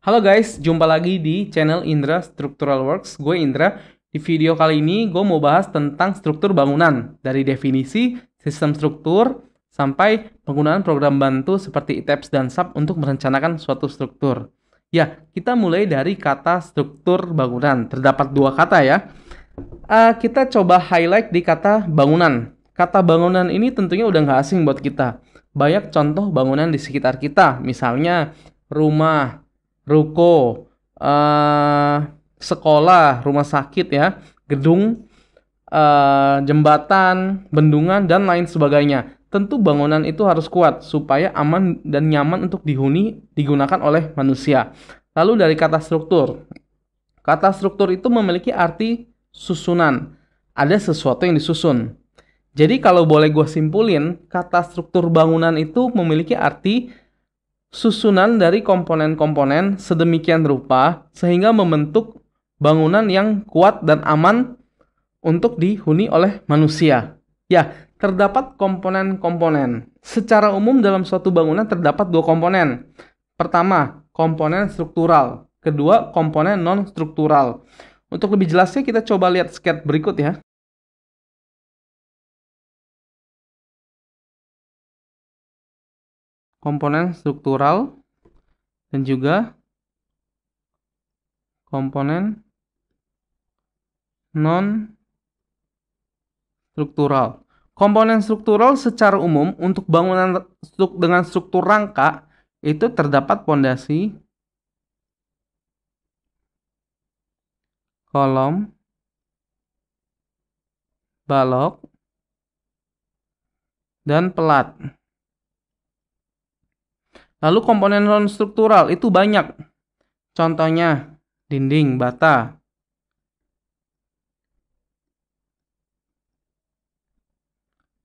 Halo guys, jumpa lagi di channel Indra Structural Works. Gue Indra. Di video kali ini gue mau bahas tentang struktur bangunan. Dari definisi, sistem struktur, sampai penggunaan program bantu seperti ITEPS dan SAP untuk merencanakan suatu struktur. Ya, kita mulai dari kata struktur bangunan. Terdapat dua kata ya. Kita coba highlight di kata bangunan. Kata bangunan ini tentunya udah nggak asing buat kita. Banyak contoh bangunan di sekitar kita. Misalnya rumah, ruko, sekolah, rumah sakit ya, gedung, jembatan, bendungan, dan lain sebagainya. Tentu bangunan itu harus kuat supaya aman dan nyaman untuk dihuni digunakan oleh manusia. Lalu dari kata struktur. Kata struktur itu memiliki arti susunan. Ada sesuatu yang disusun. Jadi kalau boleh gue simpulin, kata struktur bangunan itu memiliki arti susunan dari komponen-komponen sedemikian rupa sehingga membentuk bangunan yang kuat dan aman untuk dihuni oleh manusia. Ya, terdapat komponen-komponen. Secara umum dalam suatu bangunan terdapat dua komponen. Pertama, komponen struktural. Kedua, komponen non-struktural. Untuk lebih jelasnya kita coba lihat sketsa berikut ya. Komponen struktural dan juga komponen non-struktural. Komponen struktural secara umum untuk bangunan dengan struktur rangka itu terdapat pondasi, kolom, balok, dan pelat. Lalu komponen non-struktural itu banyak. Contohnya dinding, bata,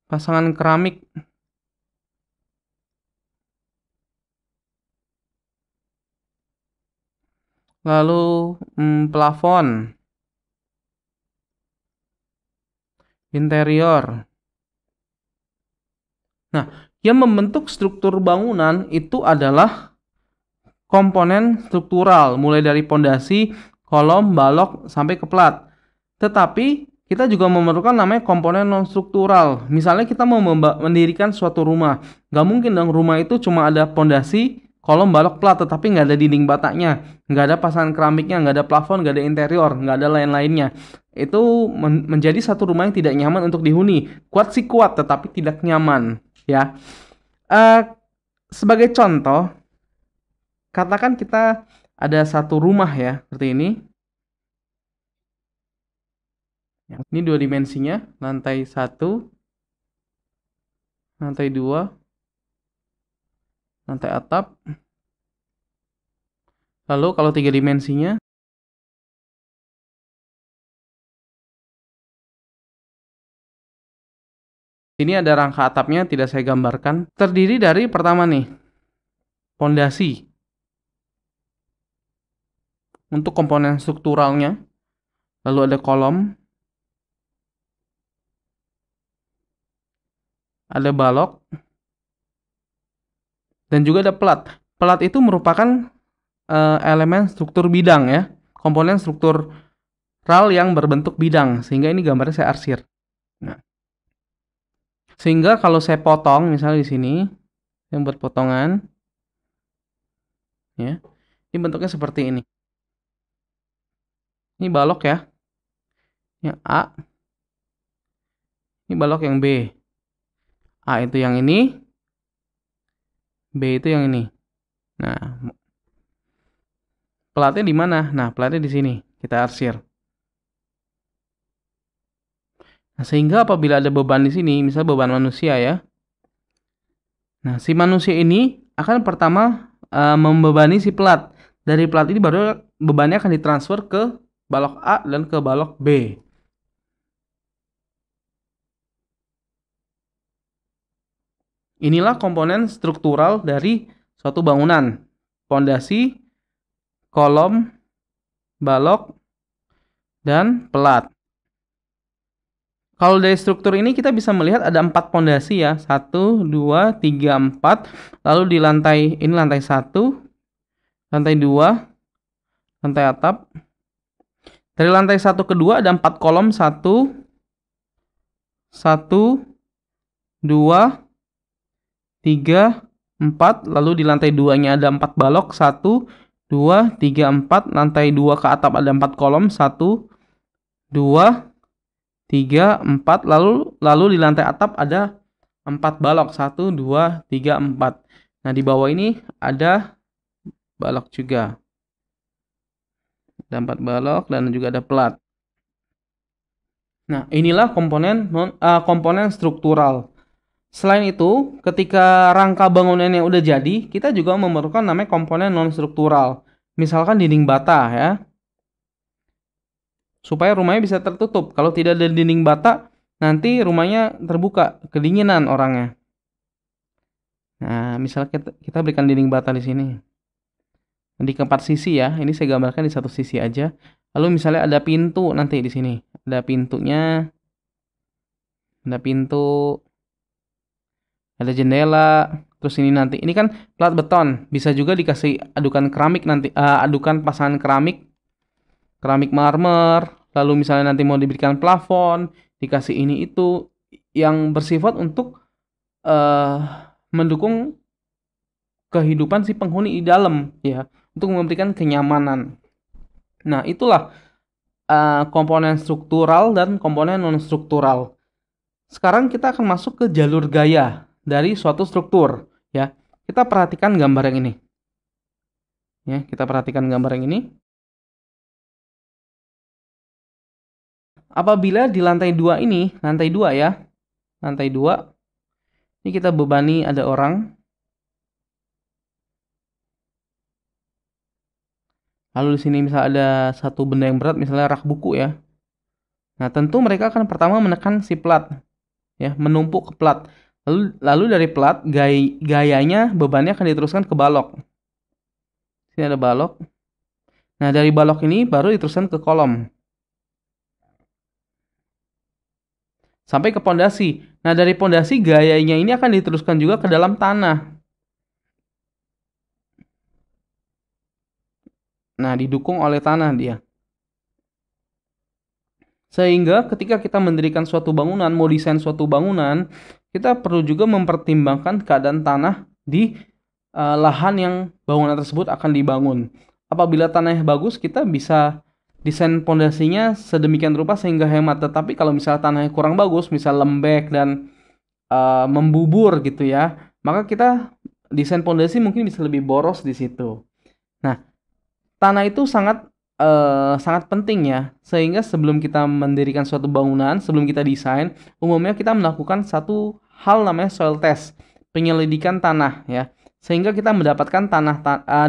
pasangan keramik, lalu plafon, interior. Nah, yang membentuk struktur bangunan itu adalah komponen struktural, mulai dari pondasi, kolom, balok, sampai ke pelat. Tetapi kita juga memerlukan namanya komponen non-struktural. Misalnya kita mau mendirikan suatu rumah. Nggak mungkin dong rumah itu cuma ada pondasi, kolom, balok, pelat, tetapi nggak ada dinding batanya, nggak ada pasangan keramiknya, nggak ada plafon, nggak ada interior, nggak ada lain-lainnya. Itu menjadi satu rumah yang tidak nyaman untuk dihuni. Kuat sih kuat, tetapi tidak nyaman. Ya, sebagai contoh, katakan kita ada satu rumah ya, seperti ini. Ini dua dimensinya, lantai 1, lantai 2, lantai atap. Lalu kalau 3 dimensinya, ini ada rangka atapnya, tidak saya gambarkan. Terdiri dari pertama nih, pondasi. Untuk komponen strukturalnya. Lalu ada kolom. Ada balok. Dan juga ada pelat. Pelat itu merupakan elemen struktur bidang ya. Komponen struktural yang berbentuk bidang. Sehingga ini gambarnya saya arsir. Nah. Sehingga kalau saya potong, misalnya di sini, saya buat potongan, ya, ini bentuknya seperti ini. Ini balok ya, yang A, ini balok yang B. A itu yang ini, B itu yang ini. Nah, pelatnya di mana? Nah, pelatnya di sini. Kita arsir. Nah, sehingga apabila ada beban di sini, misal beban manusia ya. Nah, si manusia ini akan pertama membebani si pelat. Dari pelat ini baru bebannya akan ditransfer ke balok A dan ke balok B. Inilah komponen struktural dari suatu bangunan. Pondasi, kolom, balok, dan pelat. Kalau dari struktur ini kita bisa melihat ada 4 pondasi ya. 1, 2, 3, 4. Lalu di lantai ini lantai 1, lantai 2, Lantai atap. Dari lantai 1 ke 2 ada 4 kolom. 1, 2, 3, 4. Lalu di lantai 2-nya ada 4 balok. 1, 2, 3, 4. Lantai 2 ke atap ada 4 kolom. 1, 2, 3, 4. Lalu di lantai atap ada 4 balok. 1, 2, 3, 4. Nah, di bawah ini ada balok juga. Ada 4 balok dan juga ada plat. Nah, inilah komponen struktural. Selain itu, ketika rangka bangunannya udah jadi, kita juga memerlukan namanya komponen non-struktural. Misalkan dinding bata ya. Supaya rumahnya bisa tertutup. Kalau tidak ada dinding bata, nanti rumahnya terbuka, kedinginan orangnya. Nah, misalnya kita berikan dinding bata di sini. Di keempat sisi ya. Ini saya gambarkan di satu sisi aja. Lalu misalnya ada pintu nanti di sini. Ada pintunya. Ada pintu. Ada jendela. Terus ini nanti. Ini kan plat beton. Bisa juga dikasih adukan keramik nanti. Adukan pasangan keramik. Keramik marmer. Lalu misalnya nanti mau diberikan plafon. Dikasih ini itu. Yang bersifat untuk mendukung kehidupan si penghuni di dalam ya, untuk memberikan kenyamanan. Nah, itulah komponen struktural dan komponen non struktural. Sekarang kita akan masuk ke jalur gaya dari suatu struktur ya. Kita perhatikan gambar yang ini. Ya, kita perhatikan gambar yang ini. Apabila di lantai 2 ini, lantai 2 ya. Lantai 2. Ini kita bebani ada orang. Lalu di sini misal ada satu benda yang berat, misalnya rak buku ya. Nah, tentu mereka akan pertama menekan si plat, ya, menumpuk ke plat. Lalu dari plat, gayanya bebannya akan diteruskan ke balok. Sini ada balok. Nah, dari balok ini baru diteruskan ke kolom. Sampai ke pondasi. Nah, dari pondasi gayanya ini akan diteruskan juga ke dalam tanah. Nah, didukung oleh tanah dia. Sehingga ketika kita mendirikan suatu bangunan, mau desain suatu bangunan, kita perlu juga mempertimbangkan keadaan tanah di lahan yang bangunan tersebut akan dibangun. Apabila tanahnya bagus, kita bisa desain pondasinya sedemikian rupa sehingga hemat. Tetapi kalau misalnya tanahnya kurang bagus, misal lembek dan membubur gitu ya, maka kita desain pondasi mungkin bisa lebih boros di situ. Nah, tanah itu sangat penting ya, sehingga sebelum kita mendirikan suatu bangunan, sebelum kita desain, umumnya kita melakukan satu hal namanya soil test, penyelidikan tanah ya, sehingga kita mendapatkan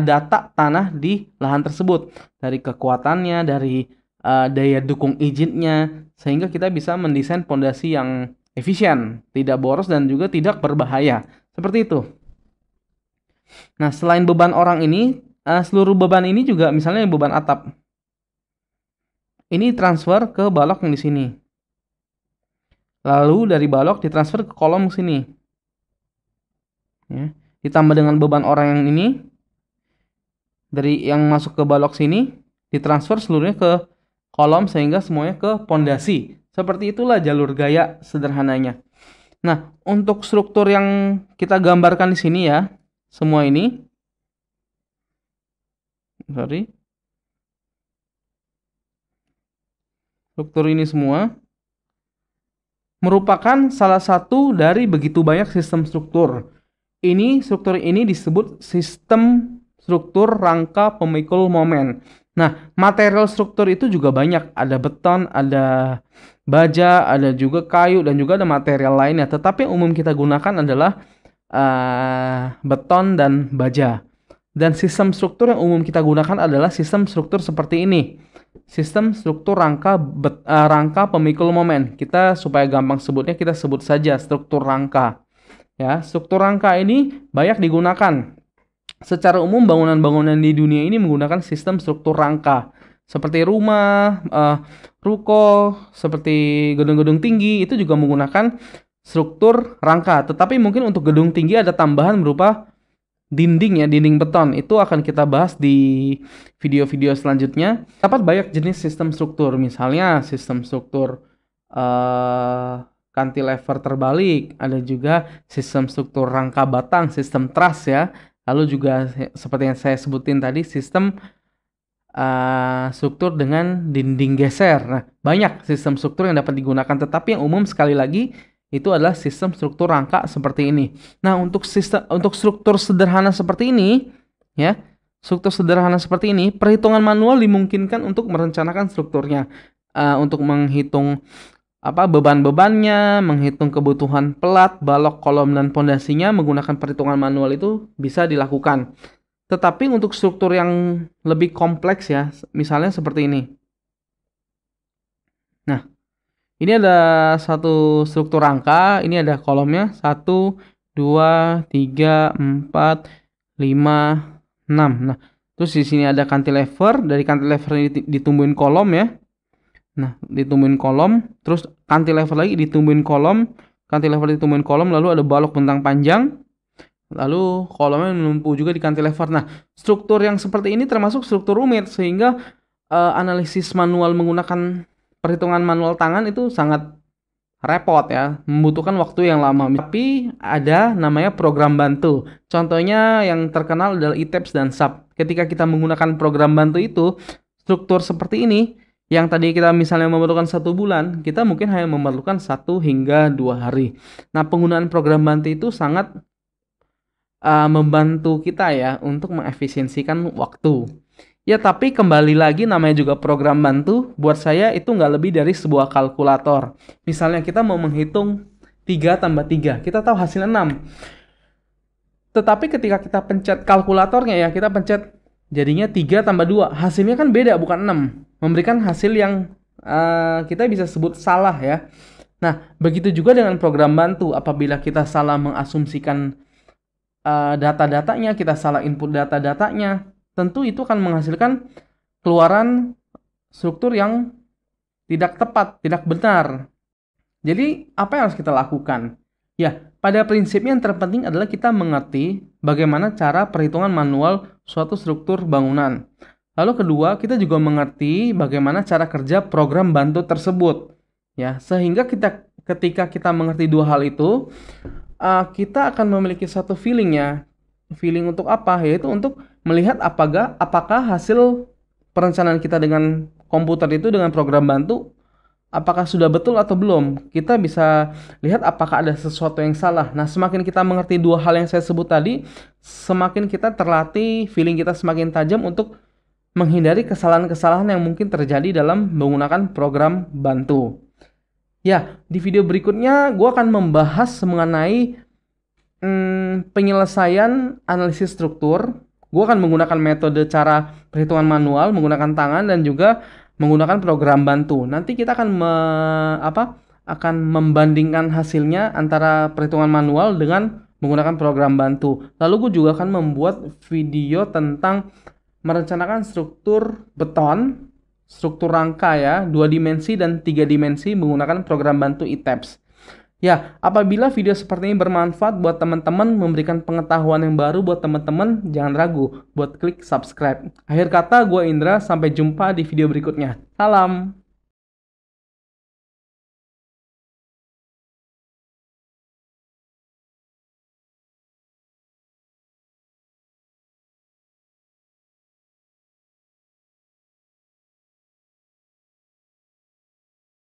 data tanah di lahan tersebut, dari kekuatannya, dari daya dukung izinnya, sehingga kita bisa mendesain pondasi yang efisien, tidak boros dan juga tidak berbahaya, seperti itu. Nah, selain beban orang ini, seluruh beban ini juga misalnya beban atap. Ini transfer ke balok yang di sini. Lalu dari balok ditransfer ke kolom sini. Ya. Ditambah dengan beban orang yang ini. Dari yang masuk ke balok sini ditransfer seluruhnya ke kolom sehingga semuanya ke pondasi. Seperti itulah jalur gaya sederhananya. Nah, untuk struktur yang kita gambarkan di sini ya, semua ini. Struktur ini semua merupakan salah satu dari begitu banyak sistem struktur. Struktur ini disebut sistem struktur rangka pemikul momen. Nah, material struktur itu juga banyak. Ada beton, ada baja, ada juga kayu, dan juga ada material lainnya. Tetapi yang umum kita gunakan adalah beton dan baja. Dan sistem struktur yang umum kita gunakan adalah sistem struktur seperti ini. Sistem struktur rangka pemikul momen. Kita supaya gampang sebutnya kita sebut saja struktur rangka. Ya, struktur rangka ini banyak digunakan. Secara umum bangunan-bangunan di dunia ini menggunakan sistem struktur rangka. Seperti rumah, ruko, seperti gedung-gedung tinggi itu juga menggunakan struktur rangka. Tetapi mungkin untuk gedung tinggi ada tambahan berupa dinding ya, dinding beton. Itu akan kita bahas di video-video selanjutnya. Dapat banyak jenis sistem struktur, misalnya sistem struktur cantilever terbalik, ada juga sistem struktur rangka batang, sistem truss ya. Lalu juga seperti yang saya sebutin tadi, sistem struktur dengan dinding geser. Nah, banyak sistem struktur yang dapat digunakan, tetapi yang umum sekali lagi itu adalah sistem struktur rangka seperti ini. Nah, untuk struktur sederhana seperti ini, ya, struktur sederhana seperti ini, perhitungan manual dimungkinkan untuk merencanakan strukturnya, untuk menghitung beban-bebannya, menghitung kebutuhan pelat, balok, kolom, dan pondasinya menggunakan perhitungan manual itu bisa dilakukan. Tetapi untuk struktur yang lebih kompleks ya, misalnya seperti ini. Nah, ini ada satu struktur rangka, ini ada kolomnya 1, 2, 3, 4, 5, 6. Nah, terus di sini ada cantilever, dari cantilever ini ditumbuhin kolom ya. Nah, ditumbuhin kolom, terus cantilever lagi ditumbuhin kolom, lalu ada balok bentang panjang, lalu kolomnya menumpu juga di cantilever. Nah, struktur yang seperti ini termasuk struktur rumit, sehingga analisis manual menggunakan perhitungan manual tangan itu sangat repot ya, membutuhkan waktu yang lama. Tapi ada namanya program bantu. Contohnya yang terkenal adalah ITABS dan SAP. Ketika kita menggunakan program bantu itu, struktur seperti ini, yang tadi kita misalnya memerlukan 1 bulan, kita mungkin hanya memerlukan 1 hingga 2 hari. Nah, penggunaan program bantu itu sangat membantu kita ya untuk mengefisiensikan waktu. Ya, tapi kembali lagi namanya juga program bantu, buat saya itu nggak lebih dari sebuah kalkulator. Misalnya kita mau menghitung 3 tambah 3, kita tahu hasilnya 6. Tetapi ketika kita pencet kalkulatornya ya, kita pencet jadinya 3 tambah 2, hasilnya kan beda, bukan 6. Memberikan hasil yang kita bisa sebut salah ya. Nah, begitu juga dengan program bantu, apabila kita salah mengasumsikan data-datanya, kita salah input data-datanya, tentu itu akan menghasilkan keluaran struktur yang tidak tepat, tidak benar. Jadi, apa yang harus kita lakukan? Ya, pada prinsipnya yang terpenting adalah kita mengerti bagaimana cara perhitungan manual suatu struktur bangunan. Lalu kedua, kita juga mengerti bagaimana cara kerja program bantu tersebut. Ya, sehingga ketika kita mengerti dua hal itu, kita akan memiliki satu feeling ya. Feeling untuk apa? Yaitu untuk melihat apakah hasil perencanaan kita dengan komputer itu, dengan program bantu, apakah sudah betul atau belum. Kita bisa lihat apakah ada sesuatu yang salah. Nah, semakin kita mengerti dua hal yang saya sebut tadi, semakin kita terlatih, feeling kita semakin tajam untuk menghindari kesalahan-kesalahan yang mungkin terjadi dalam menggunakan program bantu. Ya, di video berikutnya gue akan membahas mengenai penyelesaian analisis struktur. Gue akan menggunakan metode cara perhitungan manual, menggunakan tangan, dan juga menggunakan program bantu. Nanti kita akan membandingkan hasilnya antara perhitungan manual dengan menggunakan program bantu. Lalu gue juga akan membuat video tentang merencanakan struktur beton, struktur rangka ya, 2 dimensi dan 3 dimensi menggunakan program bantu ITABS. Ya, apabila video seperti ini bermanfaat buat teman-teman, memberikan pengetahuan yang baru buat teman-teman, jangan ragu buat klik subscribe. Akhir kata, gue Indra, sampai jumpa di video berikutnya. Salam!